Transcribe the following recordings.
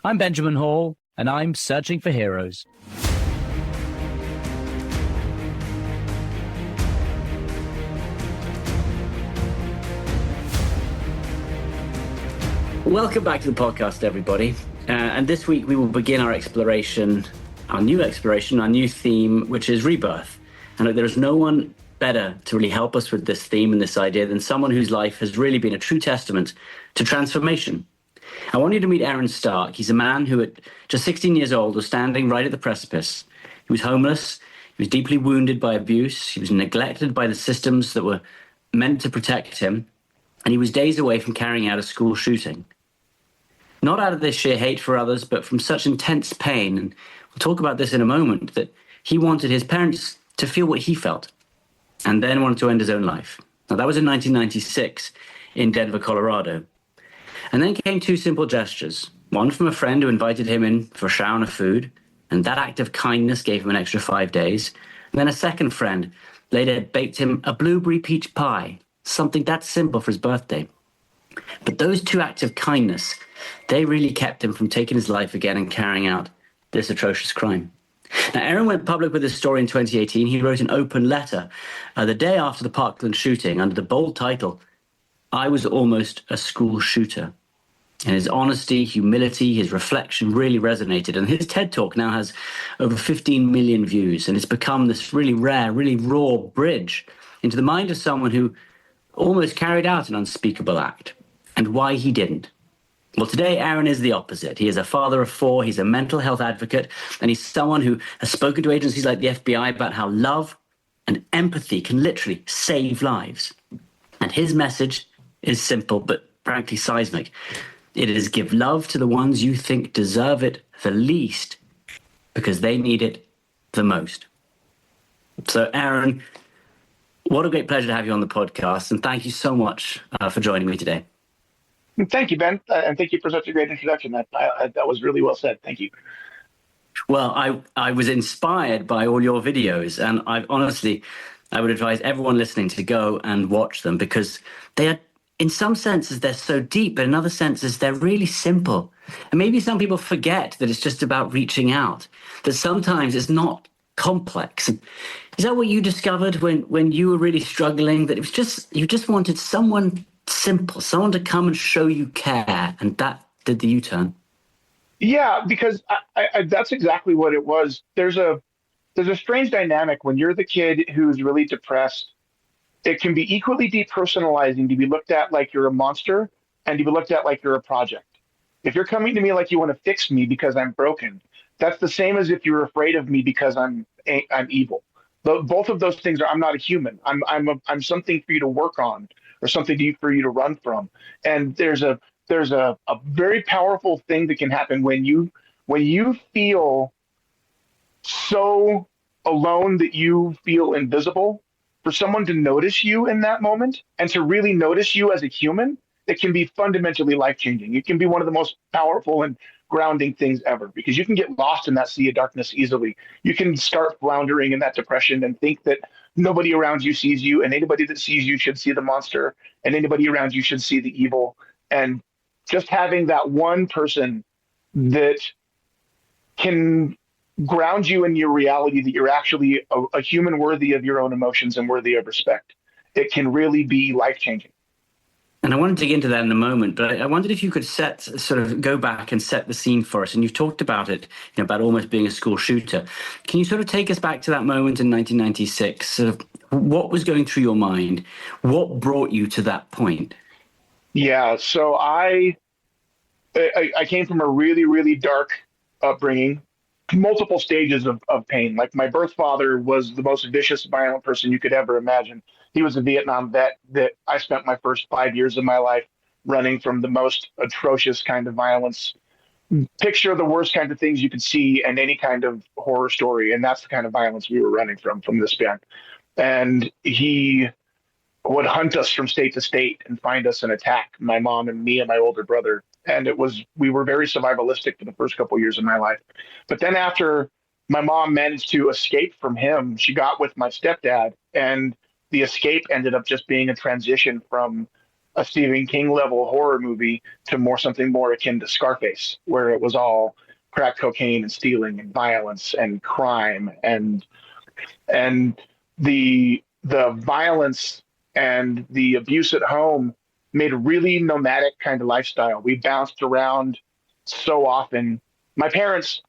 I'm Benjamin Hall, and I'm searching for heroes. Welcome back to the podcast, everybody. And this week we will begin our exploration, our new theme, which is rebirth. And there is no one better to really help us with this theme and this idea than someone whose life has really been a true testament to transformation. I want you to meet Aaron Stark. He's a man who at just 16 years old was standing right at the precipice. He was homeless. He was deeply wounded by abuse. He was neglected by the systems that were meant to protect him. And he was days away from carrying out a school shooting. Not out of this sheer hate for others, but from such intense pain. And we'll talk about this in a moment, that he wanted his parents to feel what he felt and then wanted to end his own life. Now, that was in 1996 in Denver, Colorado. And then came two simple gestures. One from a friend who invited him in for a shower of food, and that act of kindness gave him an extra 5 days. And then a second friend later baked him a blueberry peach pie, something that simple for his birthday. But those two acts of kindness, they really kept him from taking his life again and carrying out this atrocious crime. Now, Aaron went public with this story in 2018. He wrote an open letter the day after the Parkland shooting under the bold title, "I was almost a school shooter." And his honesty, humility, his reflection really resonated. And his TED Talk now has over 15 million views. And it's become this really rare, really raw bridge into the mind of someone who almost carried out an unspeakable act, and why he didn't. Well, today, Aaron is the opposite. He is a father of four. He's a mental health advocate. And he's someone who has spoken to agencies like the FBI about how love and empathy can literally save lives. And his message is simple, but frankly seismic. It is give love to the ones you think deserve it the least because they need it the most. So, Aaron, what a great pleasure to have you on the podcast. And thank you so much for joining me today. Thank you, Ben. And thank you for such a great introduction. That was really well said. Thank you. Well, I was inspired by all your videos. And I would advise everyone listening to go and watch them because they are, in some senses, they're so deep, but in other senses, they're really simple. And maybe some people forget that it's just about reaching out, that sometimes it's not complex. Is that what you discovered when you were really struggling, that it was just, you just wanted someone simple, someone to come and show you care, and that did the U-turn? Yeah, because I that's exactly what it was. There's a strange dynamic when you're the kid who's really depressed. It can be equally depersonalizing to be looked at like you're a monster and to be looked at like you're a project. If you're coming to me like you want to fix me because I'm broken, that's the same as if you're afraid of me because I'm evil. Both of those things are, I'm not a human. I'm something for you to work on or something for you to run from. And there's a very powerful thing that can happen when you feel so alone that you feel invisible. For someone to notice you in that moment and to really notice you as a human, it can be fundamentally life-changing. It can be one of the most powerful and grounding things ever, because you can get lost in that sea of darkness easily. You can start floundering in that depression and think that nobody around you sees you, and anybody that sees you should see the monster, and anybody around you should see the evil. And just having that one person that can ground you in your reality, that you're actually a human worthy of your own emotions and worthy of respect, it can really be life-changing. And I want to dig into that in a moment, but I wondered if you could go back and set the scene for us. And you've talked about it, about almost being a school shooter. Can you sort of take us back to that moment in 1996? Sort of what was going through your mind? What brought you to that point? Yeah, so I came from a really, really dark upbringing, multiple stages of pain. Like, my birth father was the most vicious, violent person you could ever imagine. He was a Vietnam vet that I spent my first 5 years of my life running from the most atrocious kind of violence. Picture the worst kind of things you could see in any kind of horror story. And that's the kind of violence we were running from this man. And he would hunt us from state to state and find us and attack my mom and me and my older brother. And we were very survivalistic for the first couple of years of my life. But then after my mom managed to escape from him, she got with my stepdad, and the escape ended up just being a transition from a Stephen King level horror movie to something more akin to Scarface, where it was all crack cocaine and stealing and violence and crime and the violence and the abuse at home made a really nomadic kind of lifestyle. We bounced around so often. My parents,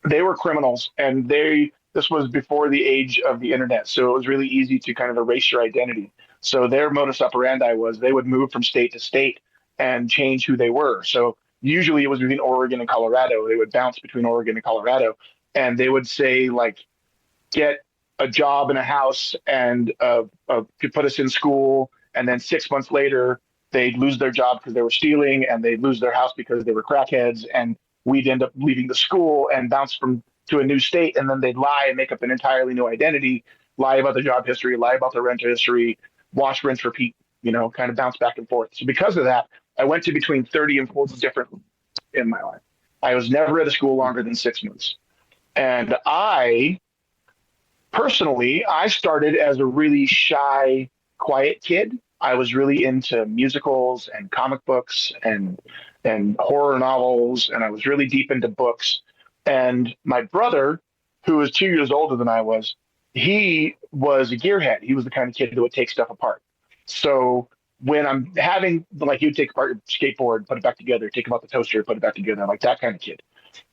they were criminals, and this was before the age of the internet, so it was really easy to kind of erase your identity. So their modus operandi was they would move from state to state and change who they were. So usually it was between Oregon and Colorado. They would bounce between Oregon and Colorado, and they would say like, get a job in a house and could put us in school, and then 6 months later they'd lose their job because they were stealing, and they'd lose their house because they were crackheads, and we'd end up leaving the school and bounce from to a new state, and then they'd lie and make up an entirely new identity, lie about their job history, lie about their rental history, wash, rinse, repeat, kind of bounce back and forth. So because of that, I went to between 30 and 40 different in my life. I was never at a school longer than 6 months. And personally, I started as a really shy, quiet kid. I was really into musicals and comic books and horror novels, and I was really deep into books. And my brother, who was 2 years older than I was, he was a gearhead. He was the kind of kid that would take stuff apart. So when I'm having, like, he'd take apart your skateboard, put it back together, take apart the toaster, put it back together, like that kind of kid.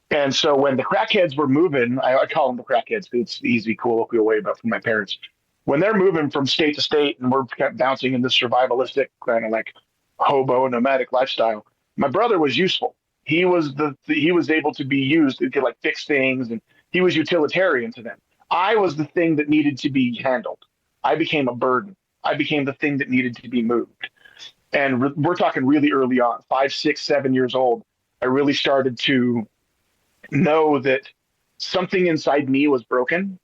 And so when the crackheads were moving, I call them the crackheads because it's the easy, colloquial way about from my parents. When they're moving from state to state and we're kept bouncing in this survivalistic kind of like hobo nomadic lifestyle, my brother was useful. He was he was able to be used. He could like fix things, and he was utilitarian to them. I was the thing that needed to be handled. I became a burden. I became the thing that needed to be moved. And we're talking really early on, 5, 6, 7 years old. I really started to know that something inside me was broken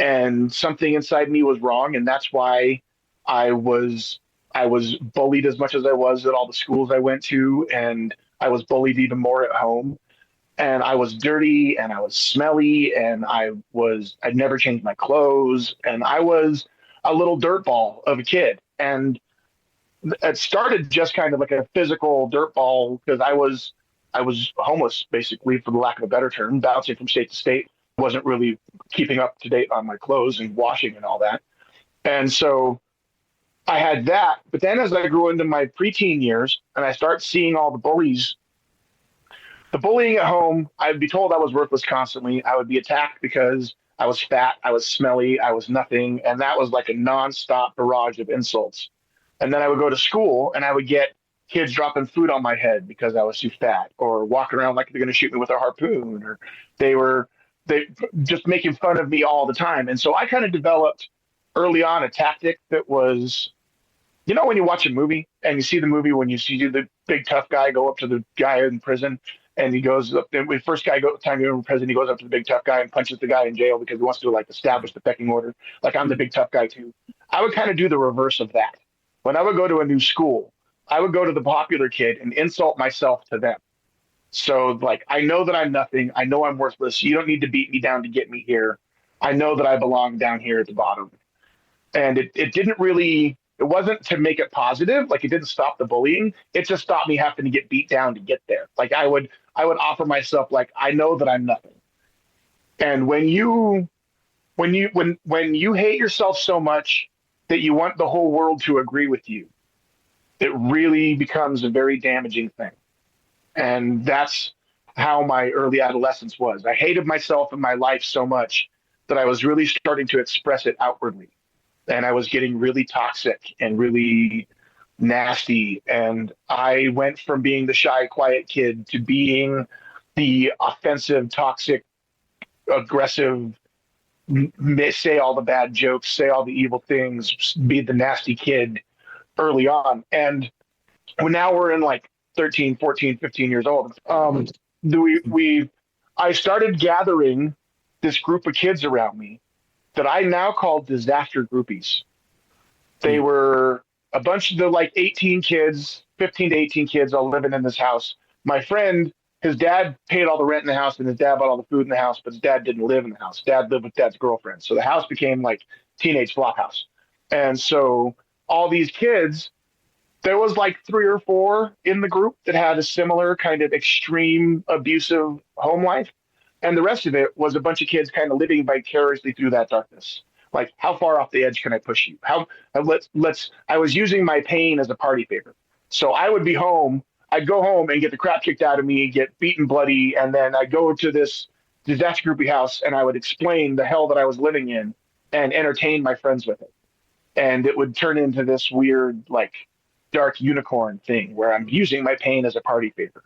and something inside me was wrong, and that's why I was bullied as much as I was at all the schools I went to, and I was bullied even more at home. And I was dirty and I was smelly and I'd never changed my clothes, and I was a little dirtball of a kid. And it started just kind of like a physical dirtball because I was homeless, basically, for the lack of a better term, bouncing from state to state. Wasn't really keeping up to date on my clothes and washing and all that. And so I had that. But then as I grew into my preteen years and I start seeing all the bullies, the bullying at home, I'd be told I was worthless constantly. I would be attacked because I was fat, I was smelly, I was nothing. And that was like a nonstop barrage of insults. And then I would go to school and I would get kids dropping food on my head because I was too fat, or walking around like they're going to shoot me with a harpoon, or they just making fun of me all the time. And so I kind of developed early on a tactic that was, when you watch a movie and you see the movie when you see the big tough guy go up to the guy in prison, and he goes up, the first guy time to go in prison, he goes up to the big tough guy and punches the guy in jail because he wants to like establish the pecking order. Like, I'm the big tough guy too. I would kind of do the reverse of that. When I would go to a new school, I would go to the popular kid and insult myself to them. So, like, I know that I'm nothing. I know I'm worthless. You don't need to beat me down to get me here. I know that I belong down here at the bottom. And it didn't really, it wasn't to make it positive. Like, it didn't stop the bullying. It just stopped me having to get beat down to get there. Like, I would offer myself, like, I know that I'm nothing. And when you hate yourself so much that you want the whole world to agree with you, it really becomes a very damaging thing. And that's how my early adolescence was. I hated myself and my life so much that I was really starting to express it outwardly. And I was getting really toxic and really nasty. And I went from being the shy, quiet kid to being the offensive, toxic, aggressive, say all the bad jokes, say all the evil things, be the nasty kid early on. And now we're in like 13, 14, 15 years old. I started gathering this group of kids around me that I now call disaster groupies. They were a bunch of the like 18 kids, 15 to 18 kids all living in this house. My friend, his dad paid all the rent in the house and his dad bought all the food in the house, but his dad didn't live in the house. Dad lived with dad's girlfriend. So the house became like teenage flop house. And so all these kids, There was like three or four in the group that had a similar kind of extreme abusive home life. And the rest of it was a bunch of kids kind of living vicariously through that darkness. Like, how far off the edge can I push you? I was using my pain as a party favor. So I would be home, I'd go home and get the crap kicked out of me, get beaten bloody, and then I'd go to this disaster groupie house and I would explain the hell that I was living in and entertain my friends with it. And it would turn into this weird, like, dark unicorn thing where I'm using my pain as a party favor.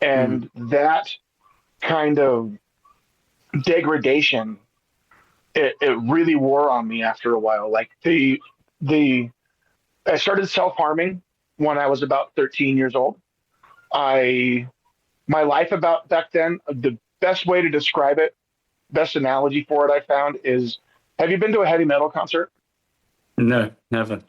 And that kind of degradation, it really wore on me after a while. Like I started self-harming when I was about 13 years old. My life about back then, the best way to describe it, best analogy for it I found is, have you been to a heavy metal concert? No, never.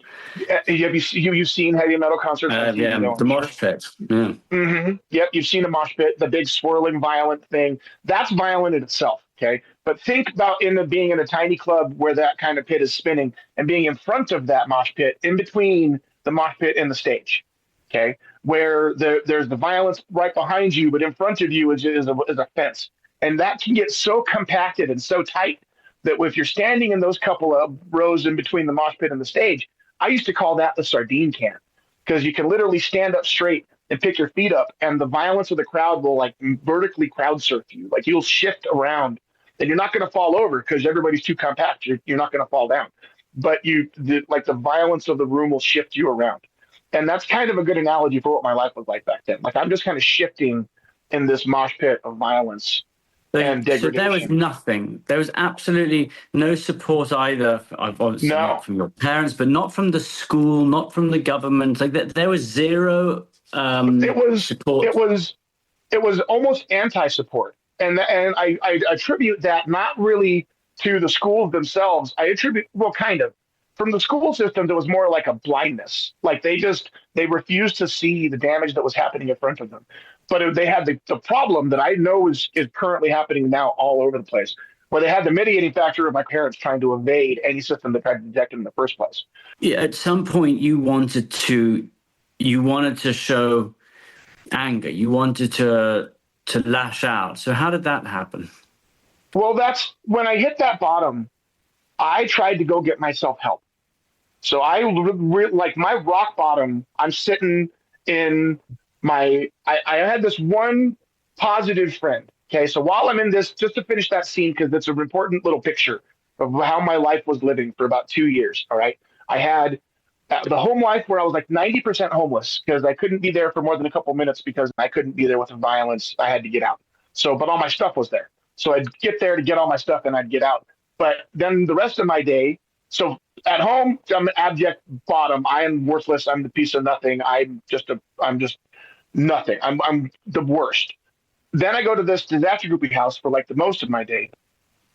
Have you seen heavy metal concerts on TV? Yeah, No, the mosh pit. Yeah. Mm-hmm. Yep, you've seen a mosh pit, the big swirling, violent thing. That's violent in itself, okay? But think about being in a tiny club where that kind of pit is spinning and being in front of that mosh pit, in between the mosh pit and the stage, okay? Where there's the violence right behind you, but in front of you is a fence. And that can get so compacted and so tight that if you're standing in those couple of rows in between the mosh pit and the stage, I used to call that the sardine can, because you can literally stand up straight and pick your feet up, and the violence of the crowd will like vertically crowd surf you. Like, you'll shift around, and you're not going to fall over because everybody's too compact. You're not going to fall down, but the violence of the room will shift you around. And that's kind of a good analogy for what my life was like back then. Like, I'm just kind of shifting in this mosh pit of violence and degradation. So there was nothing. There was absolutely no support either. Obviously not from your parents, but not from the school, not from the government. Like, there was zero support. It was almost anti-support, and I attribute that not really to the schools themselves. Kind of. From the school system, there was more like a blindness. Like, they refused to see the damage that was happening in front of them. But they had the problem that I know is currently happening now all over the place, where they had the mitigating factor of my parents trying to evade any system that tried to detect them in the first place. Yeah, at some point you wanted to show anger. You wanted to lash out. So how did that happen? Well, that's when I hit that bottom. I tried to go get myself help. So like my rock bottom, I'm sitting in I had this one positive friend. Okay. So while I'm in this, just to finish that scene, because it's an important little picture of how my life was living for about 2 years. All right. I had the home life where I was like 90% homeless because I couldn't be there for more than a couple minutes because I couldn't be there with the violence. I had to get out. So, but all my stuff was there. So I'd get there to get all my stuff and I'd get out. But then the rest of my day, so at home, I'm an abject bottom. I am worthless. I'm the piece of nothing. I'm just nothing. I'm the worst. Then I go to this disaster groupie house for like the most of my day.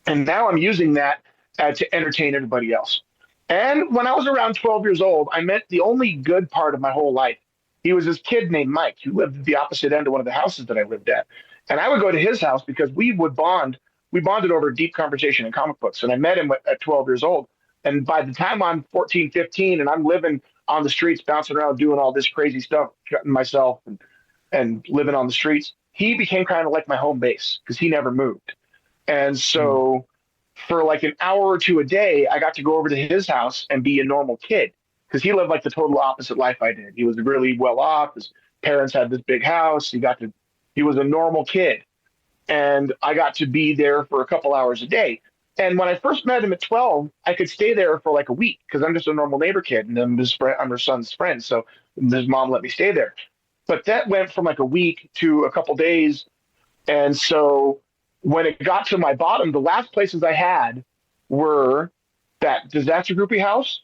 And now I'm using that to entertain everybody else. And when I was around 12 years old, I met the only good part of my whole life. He was this kid named Mike who lived at the opposite end of one of the houses that I lived at. And I would go to his house because we would bond. We bonded over deep conversation and comic books. And I met him at 12 years old. And by the time I'm 14, 15, and I'm living on the streets, bouncing around, doing all this crazy stuff, cutting myself and living on the streets, he became kind of like my home base because he never moved. And so for like an hour or two a day, I got to go over to his house and be a normal kid because he lived like the total opposite life I did. He was really well off. His parents had this big house. He was a normal kid. And I got to be there for a couple hours a day. And when I first met him at 12, I could stay there for like a week because I'm just a normal neighbor kid and I'm her son's friend. So his mom let me stay there. But that went from like a week to a couple days. And so when it got to my bottom, the last places I had were that disaster groupie house.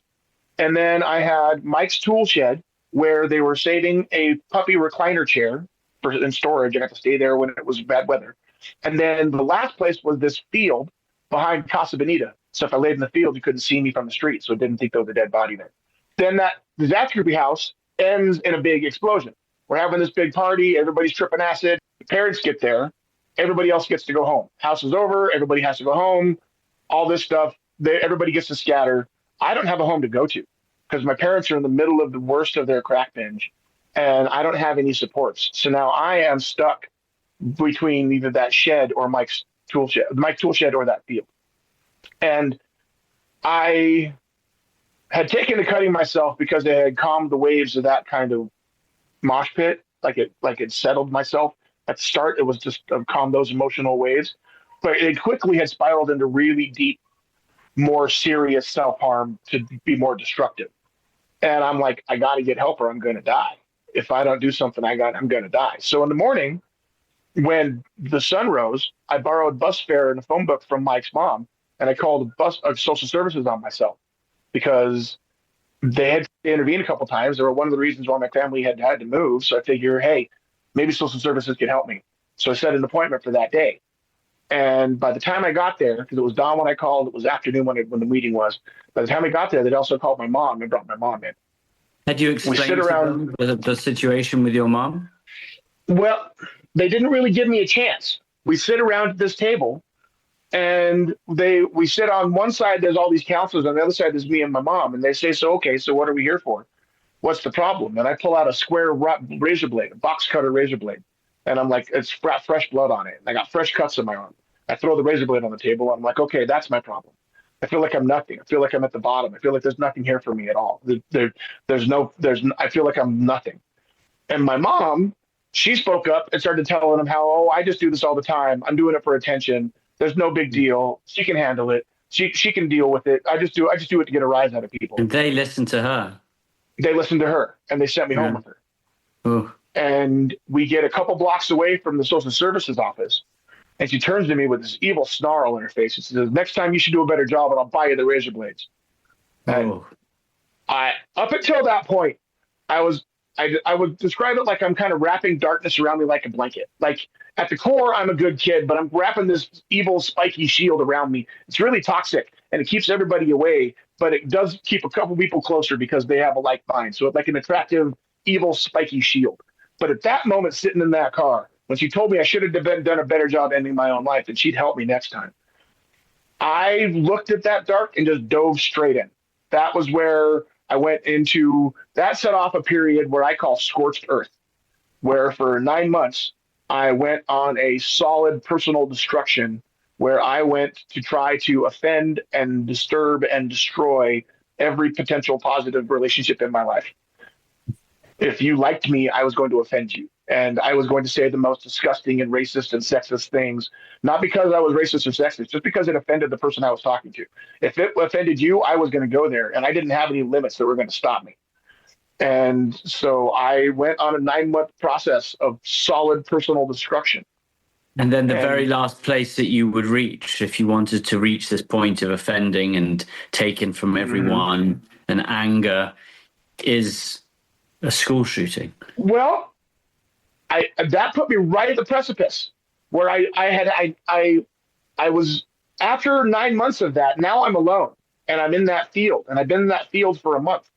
And then I had Mike's tool shed where they were saving a puppy recliner chair in storage. I got to stay there when it was bad weather. And then the last place was this field behind Casa Bonita. So if I laid in the field, you couldn't see me from the street. So it didn't think there was a dead body there. Then that disaster groupie house ends in a big explosion. We're having this big party. Everybody's tripping acid. The parents get there. Everybody else gets to go home. House is over. Everybody has to go home. All this stuff. Everybody gets to scatter. I don't have a home to go to. because my parents are in the middle of the worst of their crack binge, and I don't have any supports. So now I am stuck between either that shed or Mike's tool shed or that field. And I had taken to cutting myself because I had calmed the waves of that kind of mosh pit, like it settled myself. At the start, it was just calm those emotional waves, but it quickly had spiraled into really deep, more serious self harm to be more destructive. And I'm like, I got to get help or I'm going to die. If I don't do something, I'm going to die. So in the morning, when the sun rose, I borrowed bus fare and a phone book from Mike's mom, and I called social services on myself because they had intervened a couple times. They were one of the reasons why my family had to move. So I figure, hey, maybe social services could help me. So I set an appointment for that day. And by the time I got there, because it was dawn when I called, it was afternoon when the meeting was. By the time I got there, they'd also called my mom and brought my mom in. Had you explained to them the situation with your mom? Well, they didn't really give me a chance. We sit around at this table, and we sit on one side. There's all these counselors. On the other side, there's me and my mom. And they say, "So okay, so what are we here for? What's the problem?" And I pull out a square razor blade, a box cutter razor blade, and I'm like, it's got fresh blood on it. And I got fresh cuts on my arm. I throw the razor blade on the table. I'm like, okay, that's my problem. I feel like I'm nothing. I feel like I'm at the bottom. I feel like there's nothing here for me at all. I feel like I'm nothing. And my mom, she spoke up and started telling them how, oh, I just do this all the time. I'm doing it for attention. There's no big deal. She can handle it. She can deal with it. I just do it to get a rise out of people. And they listened to her. They listened to her, and they sent me home with her. Ooh. And we get a couple blocks away from the social services office. And she turns to me with this evil snarl in her face. She says, "Next time you should do a better job and I'll buy you the razor blades." And up until that point, I would describe it like I'm kind of wrapping darkness around me like a blanket. Like at the core, I'm a good kid, but I'm wrapping this evil spiky shield around me. It's really toxic and it keeps everybody away, but it does keep a couple people closer because they have a like mind. So it's like an attractive, evil, spiky shield. But at that moment, sitting in that car, when she told me I should have done a better job ending my own life and she'd help me next time, I looked at that dark and just dove straight in. That was where I went into, that set off a period where I call scorched earth, where for 9 months, I went on a solid personal destruction where I went to try to offend and disturb and destroy every potential positive relationship in my life. If you liked me, I was going to offend you. And I was going to say the most disgusting and racist and sexist things, not because I was racist or sexist, just because it offended the person I was talking to. If it offended you, I was going to go there, and I didn't have any limits that were going to stop me. And so I went on a 9-month process of solid personal destruction. And then the very last place that you would reach, if you wanted to reach this point of offending and taking from everyone and anger, is a school shooting. Well, that put me right at the precipice where I was, after 9 months of that, now I'm alone and I'm in that field, and I've been in that field for a month.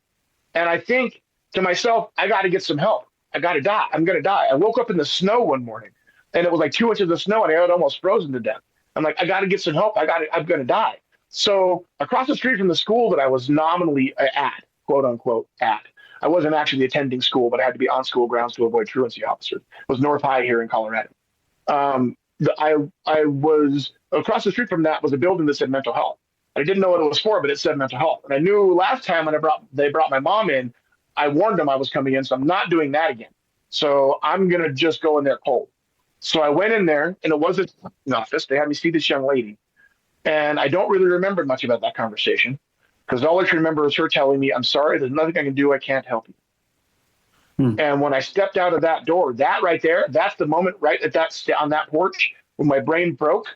And I think to myself, I got to get some help. I got to die. I'm going to die. I woke up in the snow one morning and it was like 2 inches of snow and I had almost frozen to death. I'm like, I got to get some help. I'm going to die. So across the street from the school that I was nominally at, quote unquote, I wasn't actually attending school, but I had to be on school grounds to avoid truancy officers. It was North High here in Colorado. I was across the street from that was a building that said mental health. I didn't know what it was for, but it said mental health. And I knew last time when they brought my mom in, I warned them I was coming in, so I'm not doing that again. So I'm going to just go in there cold. So I went in there, and it wasn't an office. They had me see this young lady. And I don't really remember much about that conversation, because all I can remember is her telling me, "I'm sorry, there's nothing I can do. I can't help you." And when I stepped out of that door, that right there, that's the moment right at on that porch when my brain broke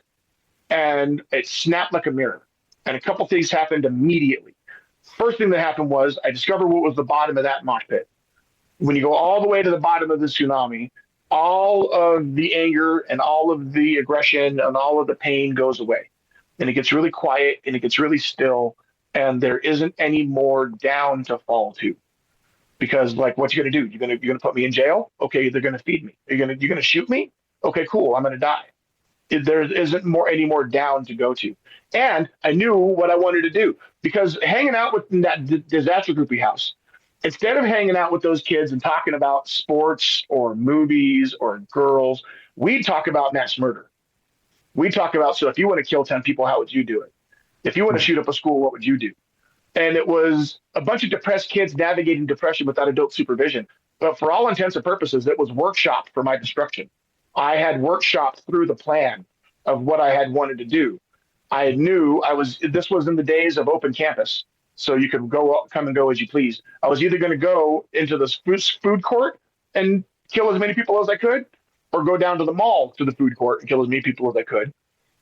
and it snapped like a mirror. And a couple things happened immediately. First thing that happened was I discovered what was the bottom of that mosh pit. When you go all the way to the bottom of the tsunami, all of the anger and all of the aggression and all of the pain goes away. And it gets really quiet and it gets really still. And there isn't any more down to fall to, because like, what you gonna do? You're gonna put me in jail? Okay, they're gonna feed me. You're gonna shoot me? Okay, cool. I'm gonna die. There isn't any more down to go to. And I knew what I wanted to do. because hanging out with that disaster groupie house, instead of hanging out with those kids and talking about sports or movies or girls, we'd talk about mass murder. We talk about, so if you want to kill 10 people, how would you do it? If you want to shoot up a school, what would you do? And it was a bunch of depressed kids navigating depression without adult supervision. But for all intents and purposes, it was workshopped for my destruction. I had workshopped through the plan of what I had wanted to do. I knew this was in the days of open campus. So you could come and go as you please. I was either going to go into the food court and kill as many people as I could, or go down to the mall to the food court and kill as many people as I could,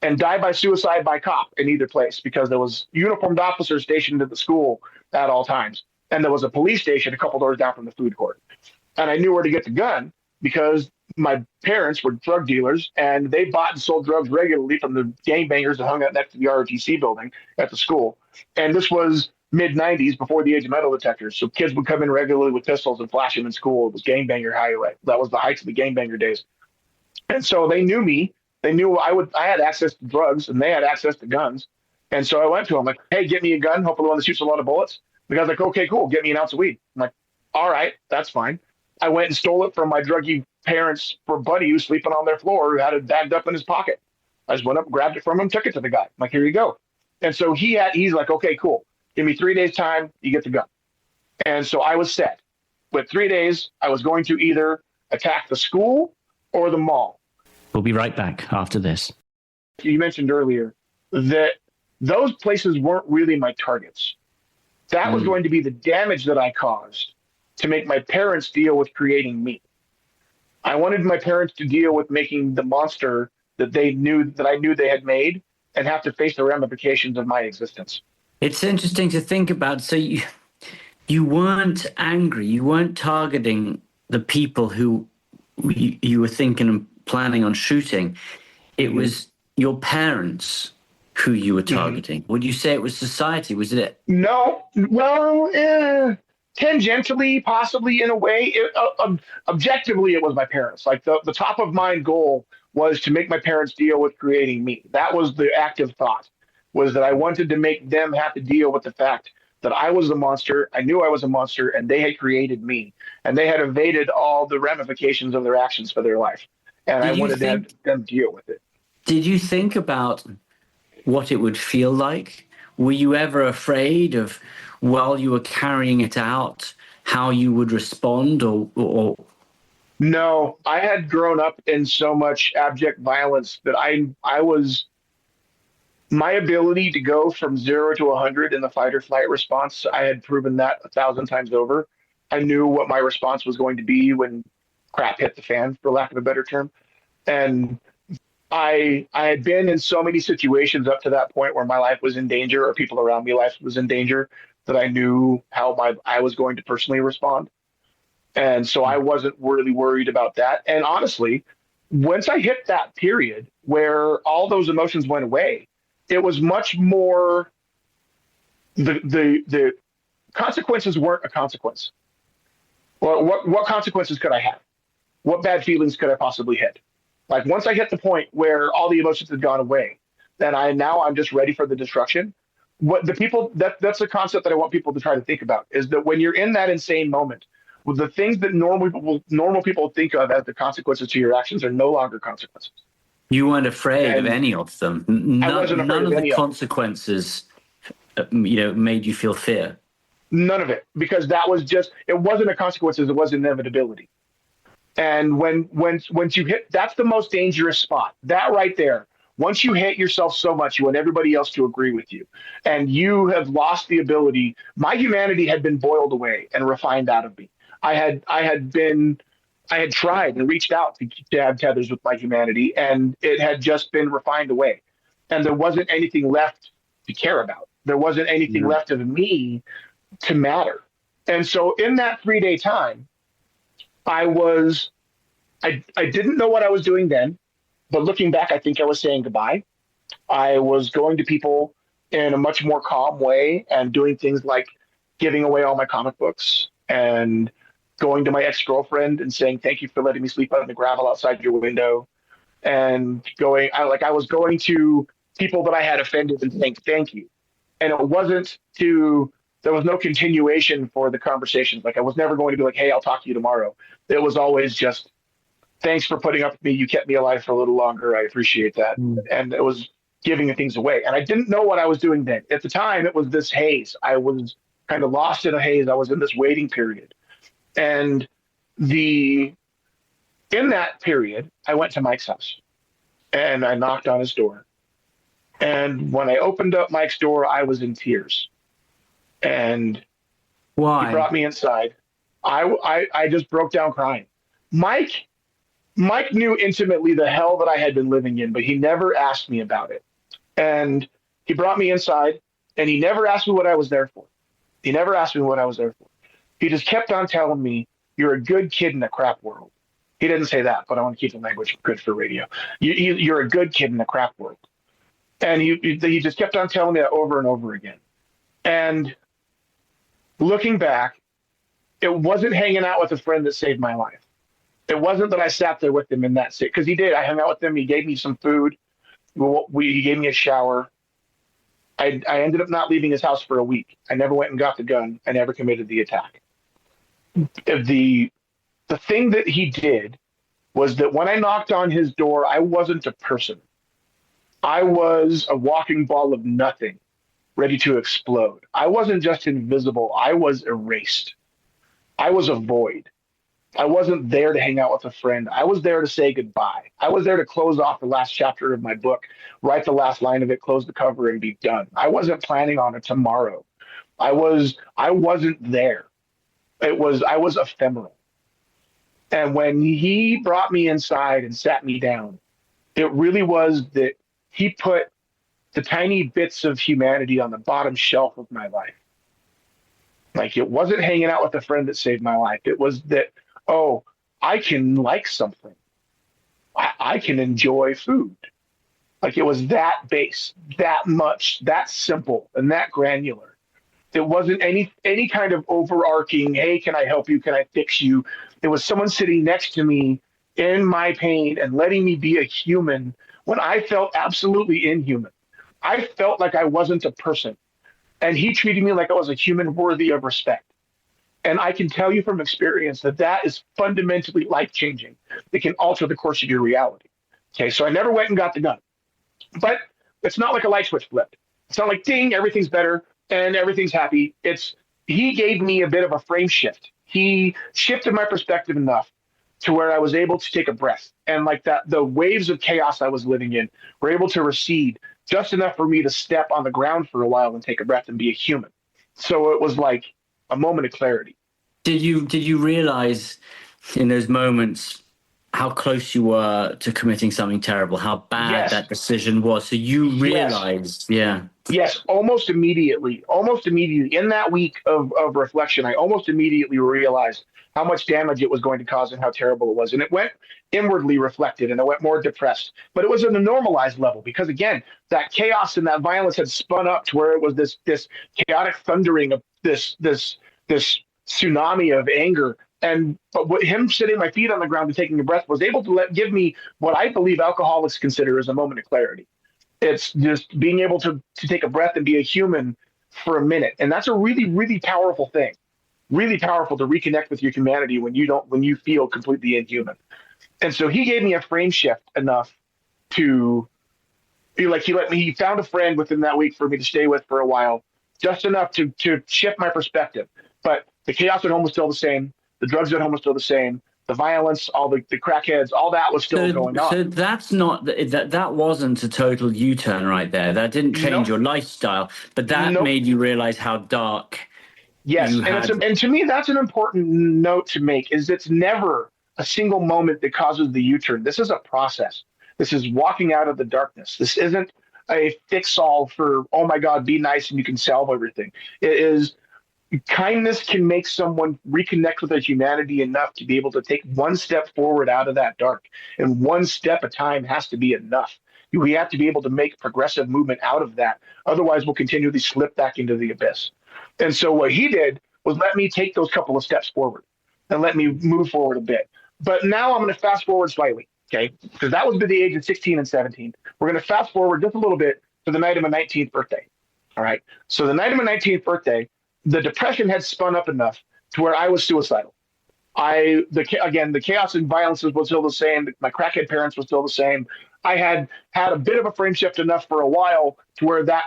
and die by suicide by cop in either place, because there was uniformed officers stationed at the school at all times. And there was a police station a couple doors down from the food court. And I knew where to get the gun because my parents were drug dealers and they bought and sold drugs regularly from the gangbangers that hung out next to the ROTC building at the school. And this was mid-90s, before the age of metal detectors. So kids would come in regularly with pistols and flash them in school. It was gangbanger highway. That was the heights of the gangbanger days. And so they knew me. They knew I had access to drugs and they had access to guns. And so I went to them like, hey, get me a gun, hopefully one that shoots a lot of bullets. The guy's like, okay, cool, get me an ounce of weed. I'm like, all right, that's fine. I went and stole it from my druggy parents' buddy who's sleeping on their floor, who had it bagged up in his pocket. I just went up, grabbed it from him, took it to the guy. I'm like, here you go. And so he's like, okay, cool. Give me 3 days time, you get the gun. And so I was set. With 3 days, I was going to either attack the school or the mall. We'll be right back after this. You mentioned earlier that those places weren't really my targets. That was going to be the damage that I caused to make my parents deal with creating me. I wanted my parents to deal with making the monster that I knew they had made, and have to face the ramifications of my existence. It's interesting to think about. So you weren't angry. You weren't targeting the people who you were thinking and planning on shooting. It was your parents who you were targeting. Would you say it was society? Was it? No. Well, tangentially, possibly in a way. Objectively, it was my parents. Like the top of mind goal was to make my parents deal with creating me. That was the active thought, was that I wanted to make them have to deal with the fact that I was a monster. I knew I was a monster, and they had created me, and they had evaded all the ramifications of their actions for their life. And I wanted them to deal with it. Did you think about what it would feel like? Were you ever afraid of, while you were carrying it out, how you would respond or? No, I had grown up in so much abject violence that my ability to go from 0 to 100 in the fight or flight response, I had proven that 1,000 times over. I knew what my response was going to be when crap hit the fan, for lack of a better term. And I had been in so many situations up to that point where my life was in danger, or people around me life was in danger, that I knew how I was going to personally respond. And so I wasn't really worried about that. And honestly, once I hit that period where all those emotions went away, it was much more, the consequences weren't a consequence. Well, what consequences could I have? What bad feelings could I possibly hit? Like once I hit the point where all the emotions had gone away, then I'm just ready for the destruction. That's the concept that I want people to try to think about, is that when you're in that insane moment, with the things that normal people think of as the consequences to your actions are no longer consequences. You weren't afraid of any of them. None of the consequences, made you feel fear. None of it, because it wasn't a consequences. It was inevitability. And once you hit, that's the most dangerous spot. That right there. Once you hate yourself so much, you want everybody else to agree with you, and you have lost the ability. My humanity had been boiled away and refined out of me. I had tried and reached out to have tethers with my humanity, and it had just been refined away. And there wasn't anything left to care about. There wasn't anything left of me to matter. And so in that 3-day time, I didn't know what I was doing then, but looking back, I think I was saying goodbye. I was going to people in a much more calm way and doing things like giving away all my comic books and going to my ex-girlfriend and saying, thank you for letting me sleep out in the gravel outside your window. And I was going to people that I had offended and saying, thank you. And there was no continuation for the conversation. Like I was never going to be like, hey, I'll talk to you tomorrow. It was always just, thanks for putting up with me. You kept me alive for a little longer. I appreciate that. Mm. And it was giving things away. And I didn't know what I was doing then. At the time, it was this haze. I was kind of lost in a haze. I was in this waiting period. And in that period, I went to Mike's house and I knocked on his door. And when I opened up Mike's door, I was in tears. And Why? he brought me inside. I just broke down crying. Mike knew intimately the hell that I had been living in, but he never asked me about it. And he brought me inside, and he never asked me what I was there for. He never asked me what I was there for. He just kept on telling me, you're a good kid in a crap world. He didn't say that, but I want to keep the language good for radio. You're a good kid in a crap world. And he just kept on telling me that over and over again. And looking back, it wasn't hanging out with a friend that saved my life. It wasn't that I sat there with him in that state, because he did. I hung out with him. He gave me some food. He gave me a shower. I ended up not leaving his house for a week. I never went and got the gun. I never committed the attack. The thing that he did was that when I knocked on his door, I wasn't a person. I was a walking ball of nothing, ready to explode. I wasn't just invisible. I was erased. I was a void. I wasn't there to hang out with a friend. I was there to say goodbye. I was there to close off the last chapter of my book, write the last line of it, close the cover, and be done. I wasn't planning on a tomorrow. I wasn't there. I was ephemeral. And when he brought me inside and sat me down, it really was that he put the tiny bits of humanity on the bottom shelf of my life. Like, it wasn't hanging out with a friend that saved my life. It was that, oh, I can like something. I can enjoy food. Like, it was that base, that much, that simple, and that granular. It wasn't any kind of overarching, hey, can I help you? Can I fix you? It was someone sitting next to me in my pain and letting me be a human when I felt absolutely inhuman. I felt like I wasn't a person. And he treated me like I was a human worthy of respect. And I can tell you from experience that is fundamentally life-changing. It can alter the course of your reality. Okay, so I never went and got the gun. But it's not like a light switch flipped. It's not like, ding, everything's better and everything's happy. He gave me a bit of a frame shift. He shifted my perspective enough to where I was able to take a breath. And like that, the waves of chaos I was living in were able to recede just enough for me to step on the ground for a while and take a breath and be a human. So it was like a moment of clarity. Did you realize in those moments how close you were to committing something terrible, how bad that decision was? So you realized, Yes, almost immediately. In that week of reflection, I almost immediately realized how much damage it was going to cause and how terrible it was. And it went inwardly reflected and I went more depressed. But it was at a normalized level because, again, that chaos and that violence had spun up to where it was this chaotic thundering of this tsunami of anger. But him sitting my feet on the ground and taking a breath was able to give me what I believe alcoholics consider as a moment of clarity. It's just being able to take a breath and be a human for a minute. And that's a really, really powerful thing. Really powerful to reconnect with your humanity when you feel completely inhuman. And so he gave me a frame shift enough to he found a friend within that week for me to stay with for a while, just enough to shift my perspective. But the chaos at home was still the same. The drugs at home was still the same. The violence, all the crackheads, all that was still going on. So that's not that wasn't a total U-turn right there. That didn't change your lifestyle, but that made you realize how dark. Yes, and to me, that's an important note to make. Is it's never a single moment that causes the U-turn. This is a process. This is walking out of the darkness. This isn't a fix-all for, oh my God, be nice and you can solve everything. It is. Kindness can make someone reconnect with their humanity enough to be able to take one step forward out of that dark. And one step at a time has to be enough. We have to be able to make progressive movement out of that. Otherwise, we'll continually slip back into the abyss. And so what he did was let me take those couple of steps forward and let me move forward a bit. But now I'm going to fast forward slightly, okay? Because that was the age of 16 and 17. We're going to fast forward just a little bit to the night of my 19th birthday. All right. So the night of my 19th birthday, the depression had spun up enough to where I was suicidal. The chaos and violence was still the same. My crackhead parents were still the same. I had a bit of a frame shift enough for a while to where that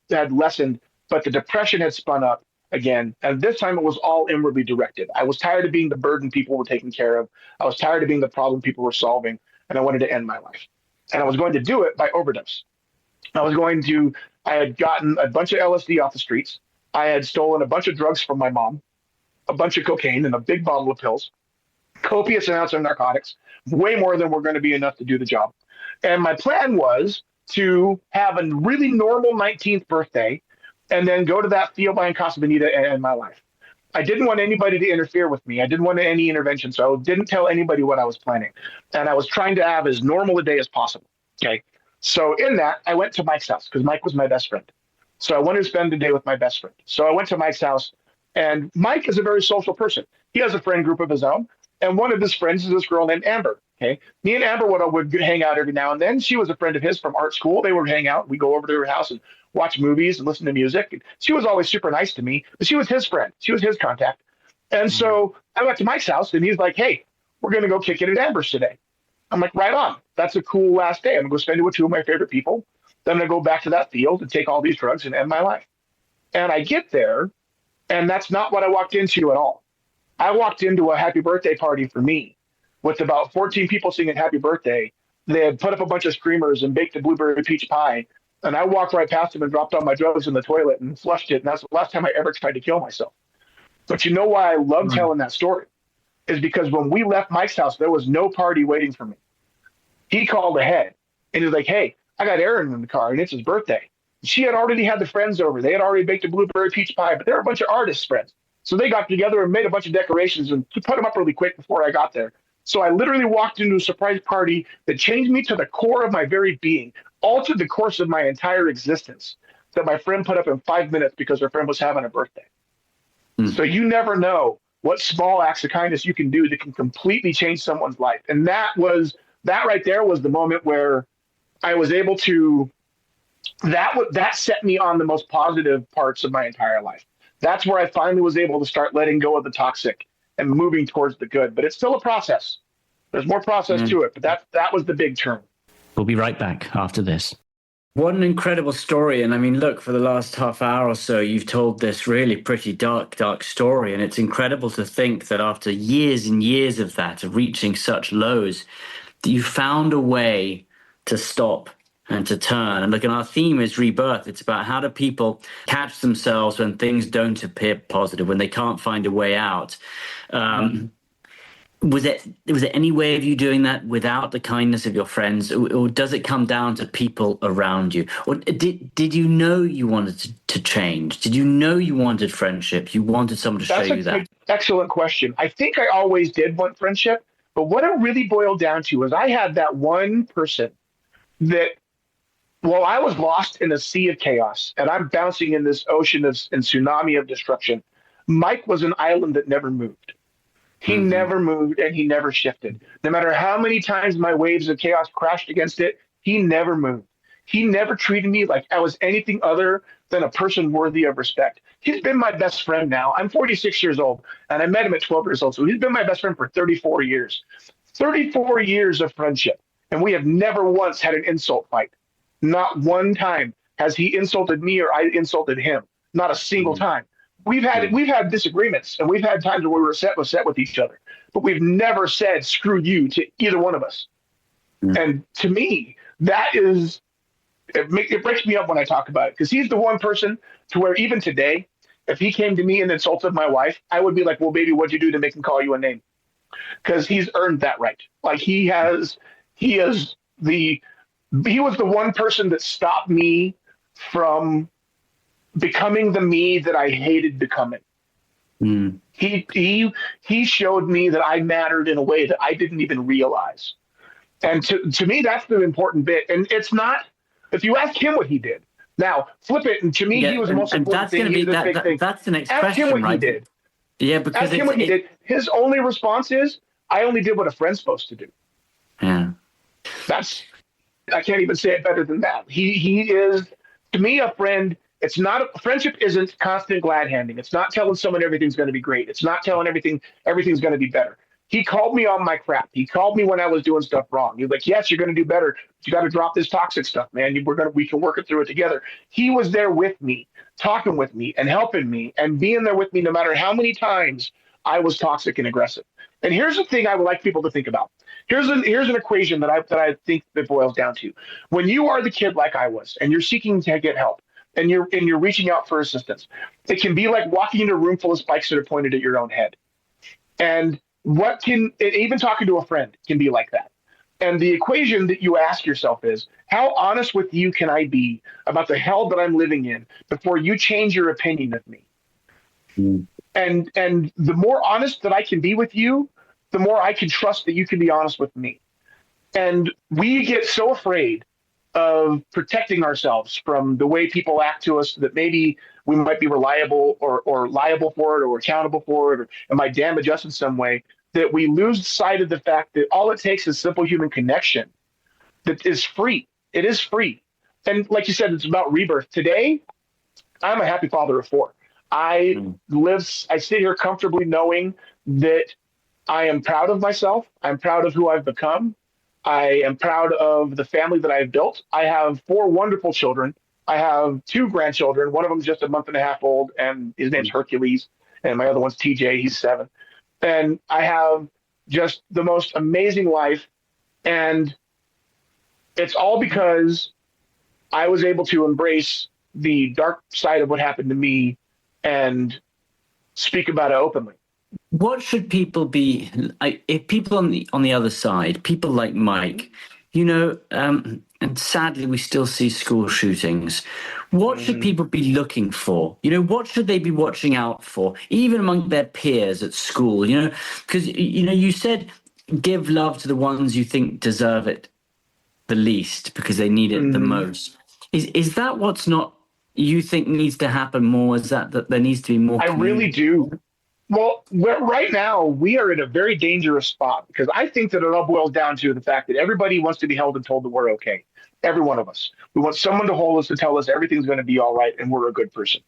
had lessened, but the depression had spun up again. And this time it was all inwardly directed. I was tired of being the burden people were taking care of. I was tired of being the problem people were solving, and I wanted to end my life. And I was going to do it by overdose. I had gotten a bunch of LSD off the streets. I had stolen a bunch of drugs from my mom, a bunch of cocaine and a big bottle of pills, copious amounts of narcotics, way more than were going to be enough to do the job. And my plan was to have a really normal 19th birthday and then go to that field by Casa Bonita and end my life. I didn't want anybody to interfere with me. I didn't want any intervention, so I didn't tell anybody what I was planning. And I was trying to have as normal a day as possible. Okay. So in that, I went to Mike's house because Mike was my best friend. So I wanted to spend the day with my best friend. So I went to Mike's house, and Mike is a very social person. He has a friend group of his own, and one of his friends is this girl named Amber. Okay, me and Amber would hang out every now and then. She was a friend of his from art school. They would hang out. We go over to her house and watch movies and listen to music. And she was always super nice to me, but she was his friend. She was his contact. And so I went to Mike's house, and he's like, "Hey, we're going to go kick it at Amber's today." I'm like, "Right on. That's a cool last day. I'm going to go spend it with two of my favorite people. Then I'm going to go back to that field and take all these drugs and end my life." And I get there, and that's not what I walked into at all. I walked into a happy birthday party for me with about 14 people singing happy birthday. They had put up a bunch of screamers and baked a blueberry peach pie. And I walked right past them and dropped all my drugs in the toilet and flushed it. And that's the last time I ever tried to kill myself. But you know why I love telling that story? Is because when we left Mike's house, there was no party waiting for me. He called ahead and he was like, "Hey, I got Aaron in the car and it's his birthday." She had already had the friends over. They had already baked a blueberry peach pie, but they were a bunch of artists' friends. So they got together and made a bunch of decorations and put them up really quick before I got there. So I literally walked into a surprise party that changed me to the core of my very being, altered the course of my entire existence, that my friend put up in 5 minutes because her friend was having a birthday. So you never know what small acts of kindness you can do that can completely change someone's life. And that right there was the moment where I was able to, that set me on the most positive parts of my entire life. That's where I finally was able to start letting go of the toxic and moving towards the good. But it's still a process. There's more process to it, but that was the big turn. We'll be right back after this. What an incredible story. And I mean, look, for the last half hour or so, you've told this really pretty dark story. And it's incredible to think that after years and years of that, of reaching such lows, that you found a way to stop and to turn. And look, and our theme is rebirth. It's about how do people catch themselves when things don't appear positive, when they can't find a way out. Was there any way of you doing that without the kindness of your friends, or does it come down to people around you? Or did you know you wanted to change? Did you know you wanted friendship? You wanted someone to show you that? Excellent question. I think I always did want friendship, but what it really boiled down to is I had that one person that, well, I was lost in a sea of chaos and I'm bouncing in this ocean and tsunami of destruction. Mike was an island that never moved. He never moved and he never shifted. No matter how many times my waves of chaos crashed against it, he never moved. He never treated me like I was anything other than a person worthy of respect. He's been my best friend now. I'm 46 years old and I met him at 12 years old. So he's been my best friend for 34 years. 34 years of friendship. And we have never once had an insult fight. Not one time has he insulted me or I insulted him. Not a single time. We've had disagreements and we've had times where we were upset with each other, but we've never said screw you to either one of us. And to me, it breaks me up when I talk about it, because he's the one person to where even today, if he came to me and insulted my wife, I would be like, well, baby, what'd you do to make him call you a name? Because he's earned that right. Like he was the one person that stopped me from becoming the me that I hated becoming. He showed me that I mattered in a way that I didn't even realize. And to me, that's the important bit. And it's not, if you ask him what he did, now flip it. And to me, he was the most important thing. That's the next question, ask him what right? He did. Yeah, because ask him what he did. His only response is, I only did what a friend's supposed to do. Yeah. I can't even say it better than that. He is, to me, a friend It's not friendship isn't constant glad handing. It's not telling someone everything's going to be great. It's not telling everything's going to be better. He called me on my crap. He called me when I was doing stuff wrong. He's like, yes, you're going to do better. But you got to drop this toxic stuff, man. We can work it through it together. He was there with me, talking with me and helping me and being there with me no matter how many times I was toxic and aggressive. And here's the thing I would like people to think about. Here's an equation that I think that boils down to. When you are the kid like I was and you're seeking to get help and you're reaching out for assistance, it can be like walking into a room full of spikes that are pointed at your own head. And even talking to a friend can be like that. And the equation that you ask yourself is, how honest with you can I be about the hell that I'm living in before you change your opinion of me? Mm. And the more honest that I can be with you, the more I can trust that you can be honest with me. And we get so afraid of protecting ourselves from the way people act to us that maybe we might be reliable or liable for it or accountable for it, or it might damage us in some way, that we lose sight of the fact that all it takes is simple human connection that is free. It is free. And like you said, it's about rebirth. Today, I'm a happy father of 4. I sit here comfortably knowing that I am proud of myself. I'm proud of who I've become. I am proud of the family that I've built. I have 4 wonderful children. I have 2 grandchildren. One of them is just a month and a half old, and his name's Hercules. And my other one's TJ. He's 7. And I have just the most amazing life. And it's all because I was able to embrace the dark side of what happened to me and speak about it openly. What should people be? If people on the other side, people like Mike, and sadly we still see school shootings. What should people be looking for? What should they be watching out for, even among their peers at school? Because you said give love to the ones you think deserve it the least because they need it the most. Is that what's not you think needs to happen more? Is that there needs to be more? I really do. Well, right now we are in a very dangerous spot because I think that it all boils down to the fact that everybody wants to be held and told that we're okay. Every one of us. We want someone to hold us, to tell us everything's going to be all right and we're a good person.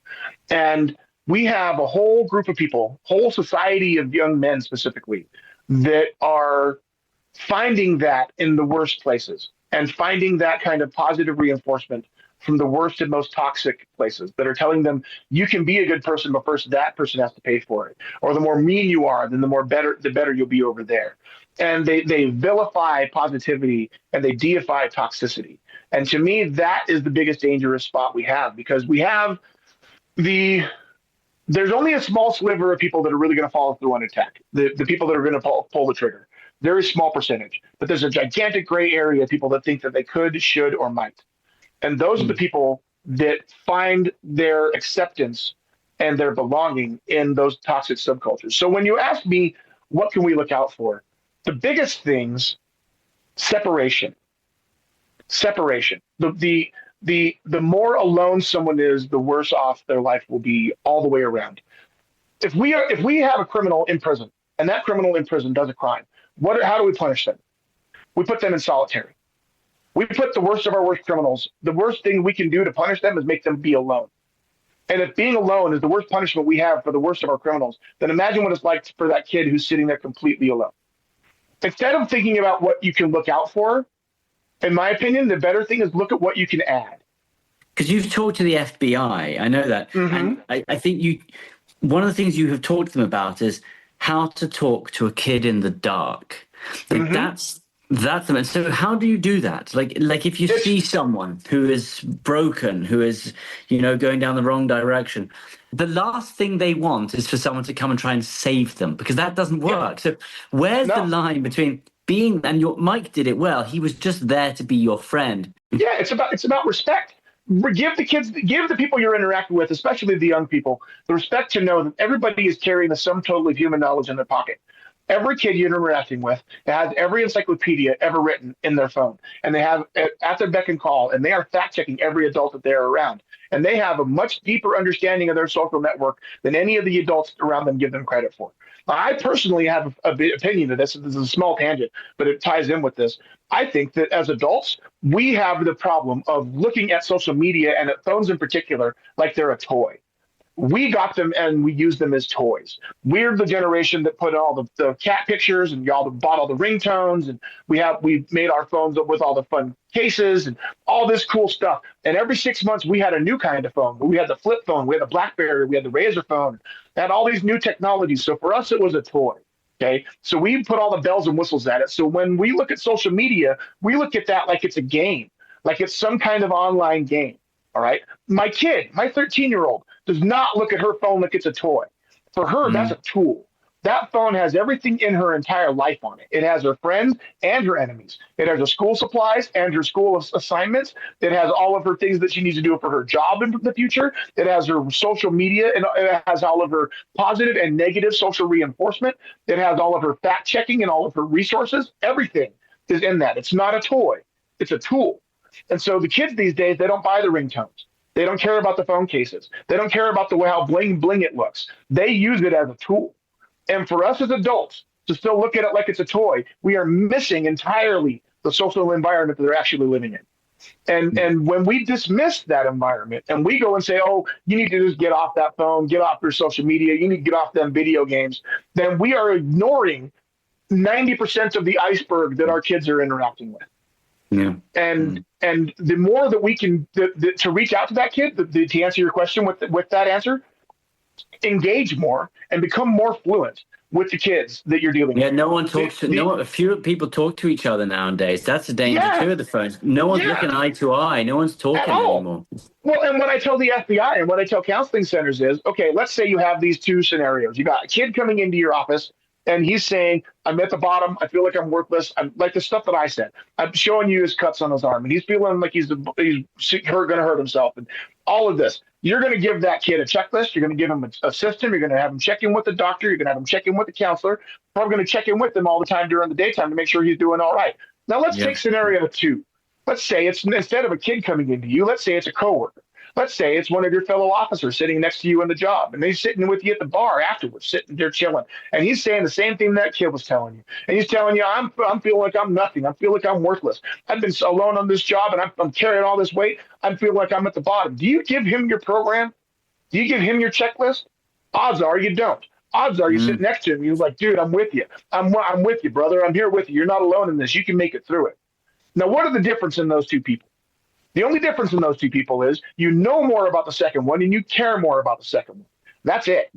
And we have a whole group of people, whole society of young men specifically, that are finding that in the worst places and finding that kind of positive reinforcement from the worst and most toxic places that are telling them you can be a good person, but first that person has to pay for it. Or the more mean you are, then the better you'll be over there. And they vilify positivity and they deify toxicity. And to me, that is the biggest dangerous spot we have, because we have there's only a small sliver of people that are really going to follow through on attack. The people that are going to pull the trigger. Very small percentage. But there's a gigantic gray area of people that think that they could, should, or might. And those are the people that find their acceptance and their belonging in those toxic subcultures. So when you ask me, what can we look out for? The biggest things, separation. The more alone someone is, the worse off their life will be all the way around. If we have a criminal in prison and that criminal in prison does a crime, how do we punish them? We put them in solitary. We put the worst of our worst criminals. The worst thing we can do to punish them is make them be alone. And if being alone is the worst punishment we have for the worst of our criminals, then imagine what it's like for that kid who's sitting there completely alone. Instead of thinking about what you can look out for, in my opinion, the better thing is look at what you can add. Because you've talked to the FBI, I know that. And I think one of the things you have talked to them about is how to talk to a kid in the dark. That's them. And so how do you do that? Like if you see someone who is broken, who is, going down the wrong direction, the last thing they want is for someone to come and try and save them, because that doesn't work. So where's the line between being, and Mike did it well, he was just there to be your friend. Yeah, it's about respect. Give the people you're interacting with, especially the young people, the respect to know that everybody is carrying the sum total of human knowledge in their pocket. Every kid you're interacting with has every encyclopedia ever written in their phone, and they have at their beck and call, and they are fact checking every adult that they're around. And they have a much deeper understanding of their social network than any of the adults around them give them credit for. I personally have a bit opinion of this. This is a small tangent, but it ties in with this. I think that as adults, we have the problem of looking at social media and at phones in particular like they're a toy. We got them and we use them as toys. We're the generation that put all the cat pictures and y'all bought all the ringtones, and we made our phones up with all the fun cases and all this cool stuff. And every 6 months we had a new kind of phone. We had the flip phone, we had the BlackBerry, we had the Razor phone, had all these new technologies. So for us, it was a toy. Okay. So we put all the bells and whistles at it. So when we look at social media, we look at that like it's a game, like it's some kind of online game. All right. My kid, my 13-year-old, does not look at her phone like it's a toy. For her, that's a tool. That phone has everything in her entire life on it. It has her friends and her enemies. It has her school supplies and her school assignments. It has all of her things that she needs to do for her job in the future. It has her social media, and it has all of her positive and negative social reinforcement. It has all of her fact checking and all of her resources. Everything is in that. It's not a toy. It's a tool. And so the kids these days, they don't buy the ringtones. They don't care about the phone cases. They don't care about the way how bling bling it looks. They use it as a tool. And for us as adults to still look at it like it's a toy, we are missing entirely the social environment that they're actually living in. And when we dismiss that environment and we go and say, oh, you need to just get off that phone, get off your social media, you need to get off them video games, then we are ignoring 90% of the iceberg that our kids are interacting with. Yeah. And the more that we can to reach out to that kid, to answer your question with that answer, engage more and become more fluent with the kids that you're dealing with. Yeah, no one talks to a few people talk to each other nowadays. That's the danger too of the phones. No one's looking eye to eye. No one's talking anymore. Well, and what I tell the FBI and what I tell counseling centers is, okay, let's say you have these two scenarios. You got a kid coming into your office and he's saying, I'm at the bottom. I feel like I'm worthless. I'm like the stuff that I said. I'm showing you his cuts on his arm, and he's feeling like he's going to hurt himself, and all of this. You're going to give that kid a checklist. You're going to give him a system. You're going to have him check in with the doctor. You're going to have him check in with the counselor. Probably going to check in with them all the time during the daytime to make sure he's doing all right. Now let's take scenario 2. Let's say it's instead of a kid coming into you, let's say it's a coworker. Let's say it's one of your fellow officers sitting next to you in the job, and they're sitting with you at the bar afterwards, sitting there chilling. And he's saying the same thing that kid was telling you. And he's telling you, I'm feeling like I'm nothing. I feel like I'm worthless. I've been alone on this job, and I'm carrying all this weight. I feel like I'm at the bottom. Do you give him your program? Do you give him your checklist? Odds are you don't. Odds are you sit next to him. You're like, dude, I'm with you. I'm with you, brother. I'm here with you. You're not alone in this. You can make it through it. Now, what are the difference in those two people? The only difference in those two people is you know more about the second one and you care more about the second one. That's it.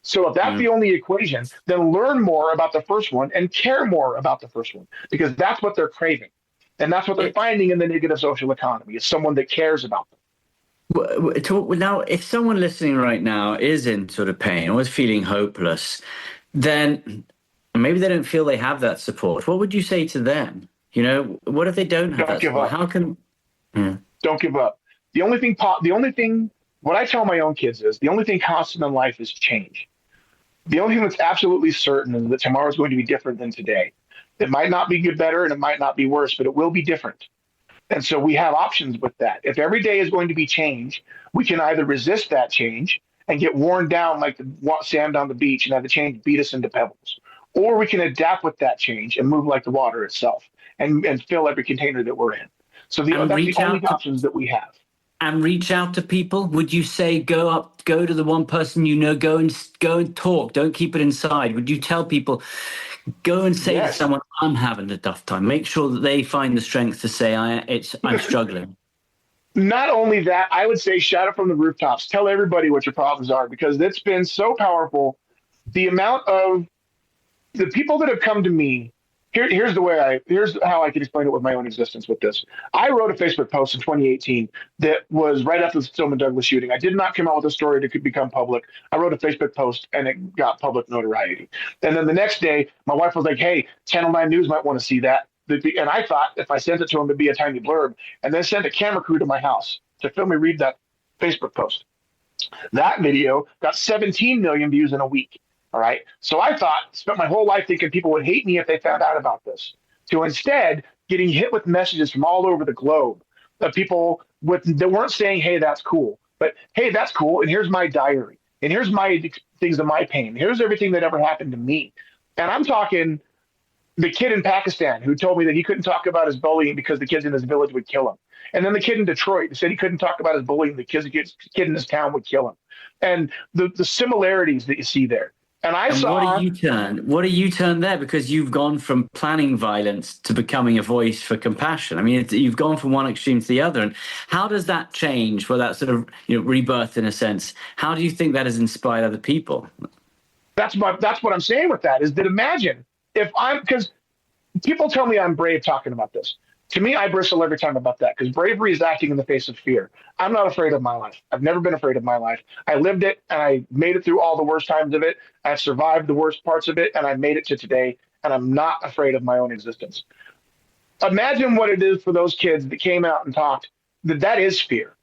So if that's the only equation, then learn more about the first one and care more about the first one, because that's what they're craving. And that's what they're finding in the negative social economy. It's someone that cares about them. Now, if someone listening right now is in sort of pain or is feeling hopeless, then maybe they don't feel they have that support. What would you say to them? You know, what if they don't have that support? How can... Don't give up. The only thing, what I tell my own kids is the only thing constant in life is change. The only thing that's absolutely certain is that tomorrow is going to be different than today. It might not be good, better, and it might not be worse, but it will be different. And so we have options with that. If every day is going to be change, we can either resist that change and get worn down like the sand on the beach and have the change beat us into pebbles. Or we can adapt with that change and move like the water itself and fill every container that we're in. So that's the only options that we have. And reach out to people. Would you say go to the one person you know, go and talk. Don't keep it inside. Would you tell people, go and say to someone, I'm having a tough time. Make sure that they find the strength to say, I'm struggling. Not only that, I would say shout it from the rooftops. Tell everybody what your problems are, because it's been so powerful. The amount of the people that have come to me. Here's how I can explain it with my own existence with this. I wrote a Facebook post in 2018 that was right after the Stillman Douglas shooting. I did not come out with a story that could become public. I wrote a Facebook post and it got public notoriety. And then the next day, my wife was like, hey, Channel 9 News might want to see that. And I thought if I sent it to them, it'd be a tiny blurb, and then sent a camera crew to my house to film me read that Facebook post. That video got 17 million views in a week. All right. So I spent my whole life thinking people would hate me if they found out about this, to instead getting hit with messages from all over the globe of people that weren't saying, hey, that's cool, but hey, that's cool. And here's my diary. And here's my things of my pain. Here's everything that ever happened to me. And I'm talking the kid in Pakistan who told me that he couldn't talk about his bullying because the kids in his village would kill him. And then the kid in Detroit who said he couldn't talk about his bullying, the kid in his town would kill him. And the similarities that you see there. And I saw. What a U-turn. What a U-turn there, because you've gone from planning violence to becoming a voice for compassion. I mean, you've gone from one extreme to the other. And how does that change, well, that sort of rebirth in a sense? How do you think that has inspired other people? That's what I'm saying with that, is that imagine if because people tell me I'm brave talking about this. To me, I bristle every time about that, because bravery is acting in the face of fear. I'm not afraid of my life. I've never been afraid of my life. I lived it, and I made it through all the worst times of it. I've survived the worst parts of it, and I made it to today, and I'm not afraid of my own existence. Imagine what it is for those kids that came out and talked. That is fear.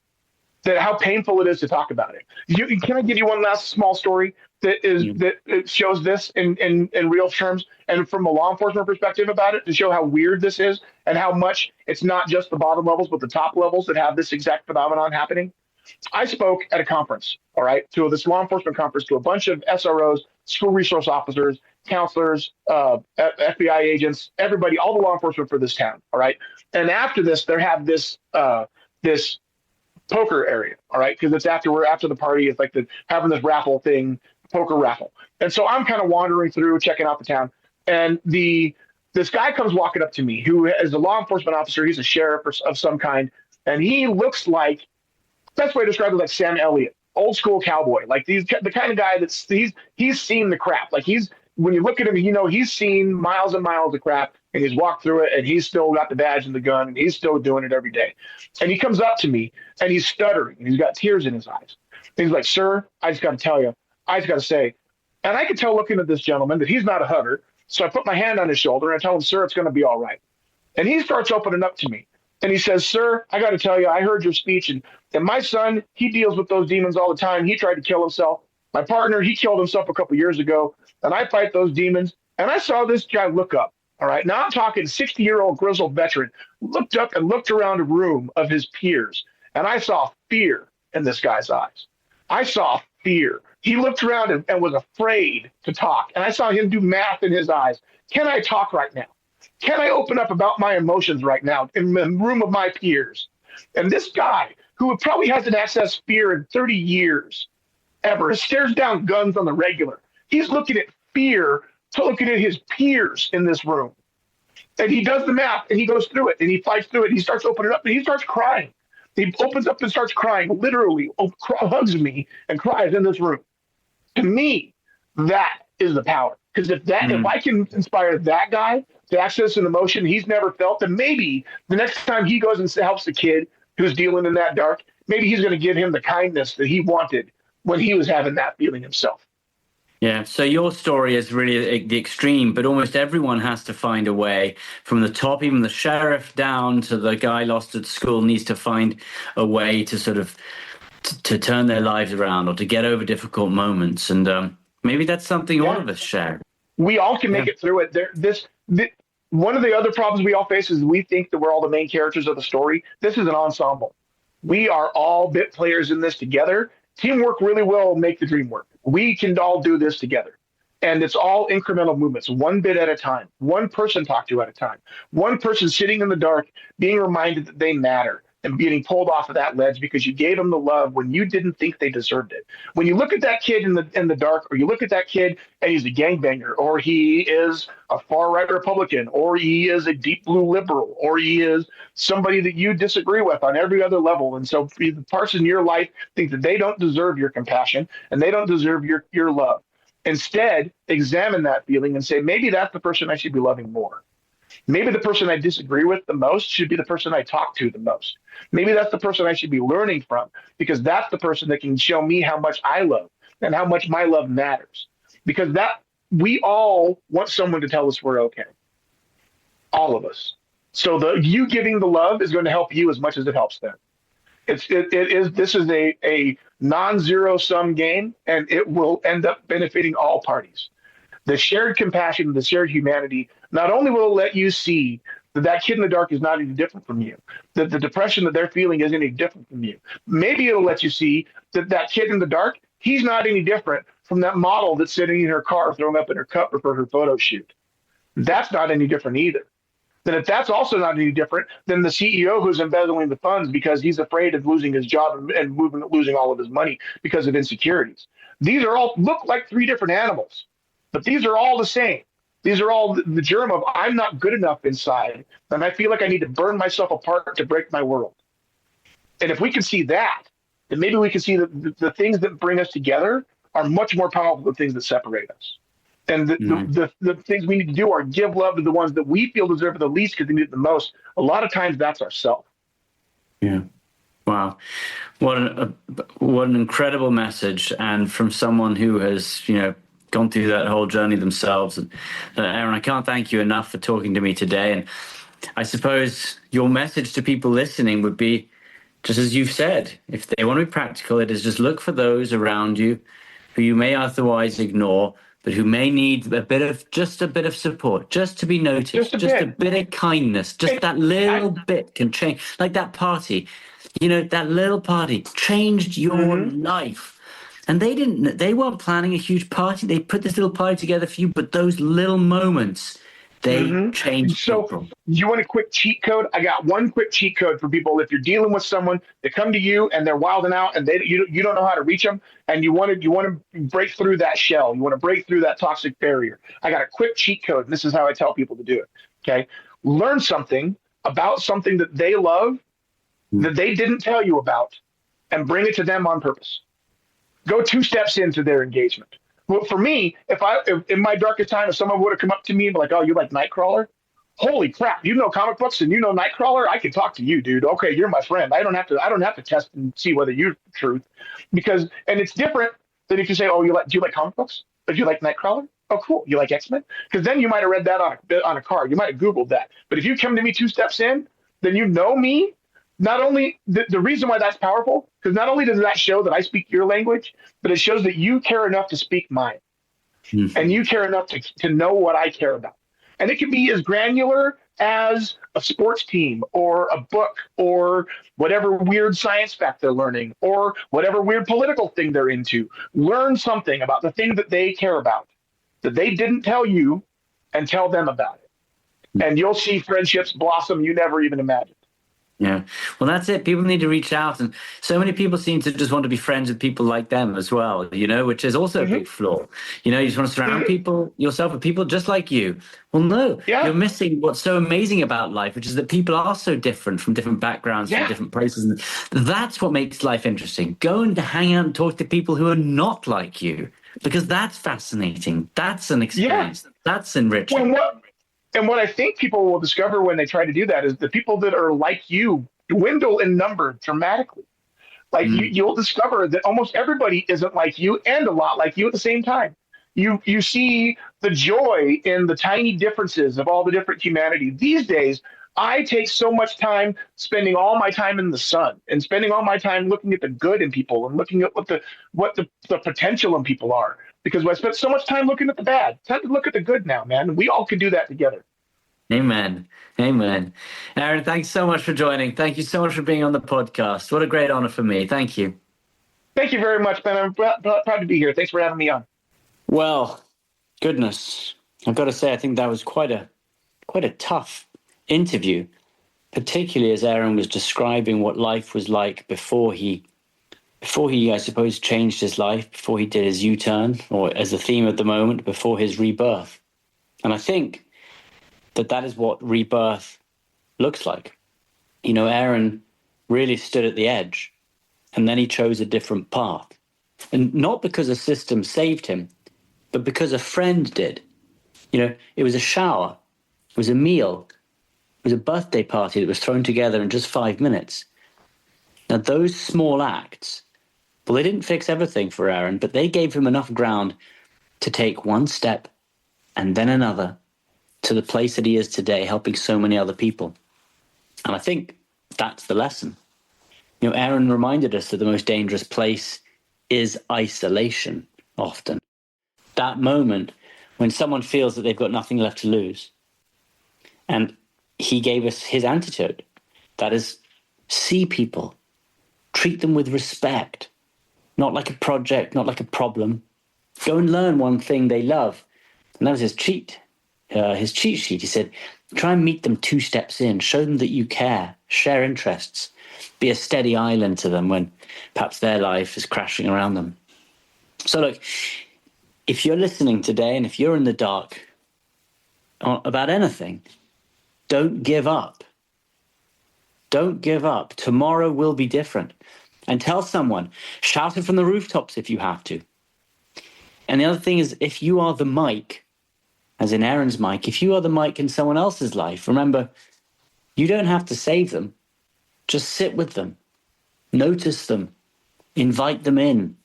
That how painful it is to talk about it. Can I give you one last small story that it shows this in real terms, and from a law enforcement perspective about it, to show how weird this is and how much it's not just the bottom levels, but the top levels that have this exact phenomenon happening. I spoke at a conference, all right, to this law enforcement conference, to a bunch of SROs, school resource officers, counselors, FBI agents, everybody, all the law enforcement for this town, all right. And after this, they have this poker area, all right, because it's after the party. It's like having this raffle thing, poker raffle. And so I'm kind of wandering through, checking out the town, and this guy comes walking up to me, who is a law enforcement officer. He's a sheriff of some kind, and he looks like, best way to describe it, like Sam Elliott, old school cowboy. Like the kind of guy that's he's seen the crap. Like when you look at him, he's seen miles and miles of crap, and he's walked through it, and he's still got the badge and the gun, and he's still doing it every day. And he comes up to me, and he's stuttering, and he's got tears in his eyes. And he's like, "Sir, I just got to tell you, I just got to say," and I could tell looking at this gentleman that he's not a hugger. So I put my hand on his shoulder and I tell him, "Sir, it's going to be all right." And he starts opening up to me, and he says, "Sir, I got to tell you, I heard your speech, and my son, he deals with those demons all the time. He tried to kill himself. My partner, he killed himself a couple years ago, and I fight those demons." And I saw this guy look up. All right. Now I'm talking 60-year-old grizzled veteran, looked up and looked around a room of his peers. And I saw fear in this guy's eyes. I saw fear. He looked around and was afraid to talk. And I saw him do math in his eyes. Can I talk right now? Can I open up about my emotions right now in the room of my peers? And this guy, who probably hasn't accessed fear in 30 years ever, stares down guns on the regular. He's looking at fear, looking at his peers in this room. And he does the math, and he goes through it, and he fights through it, and he starts opening up, and he starts crying. He opens up and starts crying, literally hugs me and cries in this room. To me, that is the power. Because if I can inspire that guy to access an emotion he's never felt, then maybe the next time he goes and helps a kid who's dealing in that dark, maybe he's going to give him the kindness that he wanted when he was having that feeling himself. Yeah, so your story is really the extreme, but almost everyone has to find a way, from the top, even the sheriff, down to the guy lost at school, needs to find a way to sort of to turn their lives around or to get over difficult moments. And maybe that's something all of us share. We all can make it through it. One of the other problems we all face is we think that we're all the main characters of the story. This is an ensemble. We are all bit players in this together. Teamwork really will make the dream work. We can all do this together. And it's all incremental movements, one bit at a time, one person talked to at a time, one person sitting in the dark, being reminded that they matter and getting pulled off of that ledge because you gave them the love when you didn't think they deserved it. When you look at that kid in the dark, or you look at that kid and he's a gangbanger, or he is a far-right Republican, or he is a deep blue liberal, or he is somebody that you disagree with on every other level. And so the person in your life thinks that they don't deserve your compassion and they don't deserve your love. Instead, examine that feeling and say, maybe that's the person I should be loving more. Maybe the person I disagree with the most should be the person I talk to the most. Maybe that's the person I should be learning from, because that's the person that can show me how much I love and how much my love matters. Because we all want someone to tell us we're okay. All of us. So you giving the love is going to help you as much as it helps them. This is a non-zero sum game, and it will end up benefiting all parties. The shared compassion, the shared humanity, not only will it let you see that kid in the dark is not any different from you, that the depression that they're feeling isn't any different from you. Maybe it'll let you see that kid in the dark, he's not any different from that model that's sitting in her car throwing up in her cup for her photo shoot. That's not any different either. Then if that's also not any different than the CEO who's embezzling the funds because he's afraid of losing his job and losing all of his money because of insecurities. These are all look like three different animals, but these are all the same. These are all the germ of I'm not good enough inside, and I feel like I need to burn myself apart to break my world. And if we can see that, then maybe we can see that the things that bring us together are much more powerful than things that separate us. And the things we need to do are give love to the ones that we feel deserve it the least because they need it the most. A lot of times that's ourselves. Yeah. Wow. What an incredible message. And from someone who has, gone through that whole journey themselves. And Aaron, I can't thank you enough for talking to me today. And I suppose your message to people listening would be, just as you've said, if they want to be practical, it is just look for those around you who you may otherwise ignore, but who may need a bit of support, just to be noticed, just a bit of kindness, just that little bit can change. Like that party, that little party changed your life. And they weren't planning a huge party. They put this little party together for you, but those little moments, they changed people. You want a quick cheat code? I got one quick cheat code for people. If you're dealing with someone that come to you and they're wilding out and you don't know how to reach them, and you want to break through that shell, you want to break through that toxic barrier. I got a quick cheat code, and this is how I tell people to do it. Okay, learn something about something that they love that they didn't tell you about, and bring it to them on purpose. Go 2 steps into their engagement. Well, for me, if in my darkest time, if someone would have come up to me and be like, "Oh, you like Nightcrawler? Holy crap! You know comic books and you know Nightcrawler? I can talk to you, dude. Okay, you're my friend. I don't have to test and see whether you're the truth, and it's different than if you say, "Oh, do you like comic books? Or do you like Nightcrawler? Oh, cool. You like X-Men?" Because then you might have read that on a card. You might have Googled that. But if you come to me 2 steps in, then you know me. Not only the reason why that's powerful, because not only does that show that I speak your language, but it shows that you care enough to speak mine. And you care enough to know what I care about. And it can be as granular as a sports team or a book or whatever weird science fact they're learning or whatever weird political thing they're into. Learn something about the thing that they care about that they didn't tell you, and tell them about it. And you'll see friendships blossom you never even imagined. Yeah. Well, that's it. People need to reach out. And so many people seem to just want to be friends with people like them as well, which is also a big flaw. You just want to surround yourself with people just like you. Well, no, you're missing what's so amazing about life, which is that people are so different from different backgrounds, from different places. And that's what makes life interesting. Go and hang out and talk to people who are not like you, because that's fascinating. That's an experience. That's enriching. And what I think people will discover when they try to do that is the people that are like you dwindle in number dramatically. Like you'll discover that almost everybody isn't like you and a lot like you at the same time. You see the joy in the tiny differences of all the different humanity. These days, I take so much time spending all my time in the sun and spending all my time looking at the good in people and looking at what the potential in people are. Because I spent so much time looking at the bad. It's time to look at the good now, man. We all can do that together. Amen. Amen. Aaron, thanks so much for joining. Thank you so much for being on the podcast. What a great honor for me. Thank you. Thank you very much, man. I'm proud to be here. Thanks for having me on. Well, goodness, I've got to say, I think that was quite a tough interview, particularly as Aaron was describing what life was like before he, I suppose, changed his life, before he did his U-turn, or as the theme of the moment, before his rebirth. And I think that is what rebirth looks like. Aaron really stood at the edge, and then he chose a different path. And not because a system saved him, but because a friend did. It was a shower, it was a meal, it was a birthday party that was thrown together in just 5 minutes. Now, those small acts, well, they didn't fix everything for Aaron, but they gave him enough ground to take one step and then another to the place that he is today, helping so many other people. And I think that's the lesson. Aaron reminded us that the most dangerous place is isolation, often. That moment when someone feels that they've got nothing left to lose. And he gave us his antidote. That is, see people, treat them with respect, not like a project, not like a problem. Go and learn one thing they love. And that was his cheat sheet. He said, try and meet them 2 steps in, show them that you care, share interests, be a steady island to them when perhaps their life is crashing around them. So look, if you're listening today and if you're in the dark about anything, don't give up. Don't give up. Tomorrow will be different. And tell someone, shout it from the rooftops if you have to. And the other thing is, if you are the mic, as in Aaron's mic, if you are the mic in someone else's life, remember, you don't have to save them. Just sit with them, notice them, invite them in.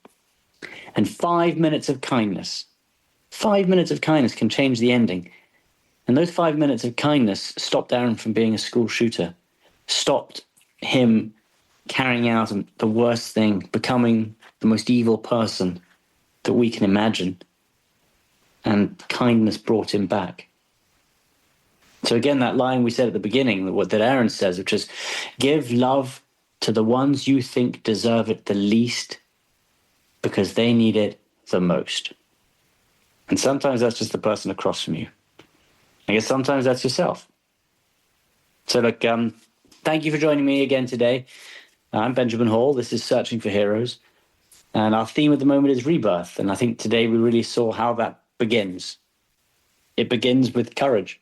And 5 minutes of kindness, 5 minutes of kindness can change the ending. And those 5 minutes of kindness stopped Aaron from being a school shooter, stopped him carrying out the worst thing, becoming the most evil person that we can imagine. And kindness brought him back. So again, that line we said at the beginning, what that Aaron says, which is, give love to the ones you think deserve it the least because they need it the most. And sometimes that's just the person across from you. I guess sometimes that's yourself. So look, thank you for joining me again today. I'm Benjamin Hall. This is Searching for Heroes. And our theme at the moment is rebirth. And I think today we really saw how that begins. It begins with courage.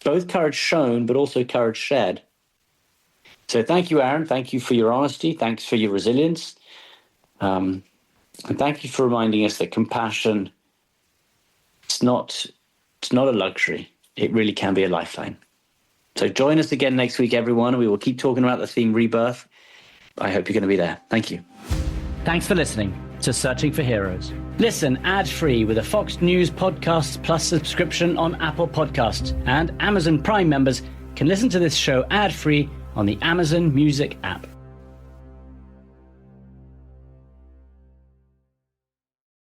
Both courage shown, but also courage shared. So thank you, Aaron. Thank you for your honesty. Thanks for your resilience. And thank you for reminding us that compassion, it's not a luxury. It really can be a lifeline. So join us again next week, everyone. We will keep talking about the theme rebirth. I hope you're going to be there. Thank you. Thanks for listening to Searching for Heroes. Listen ad-free with a Fox News Podcasts Plus subscription on Apple Podcasts. And Amazon Prime members can listen to this show ad-free on the Amazon Music app.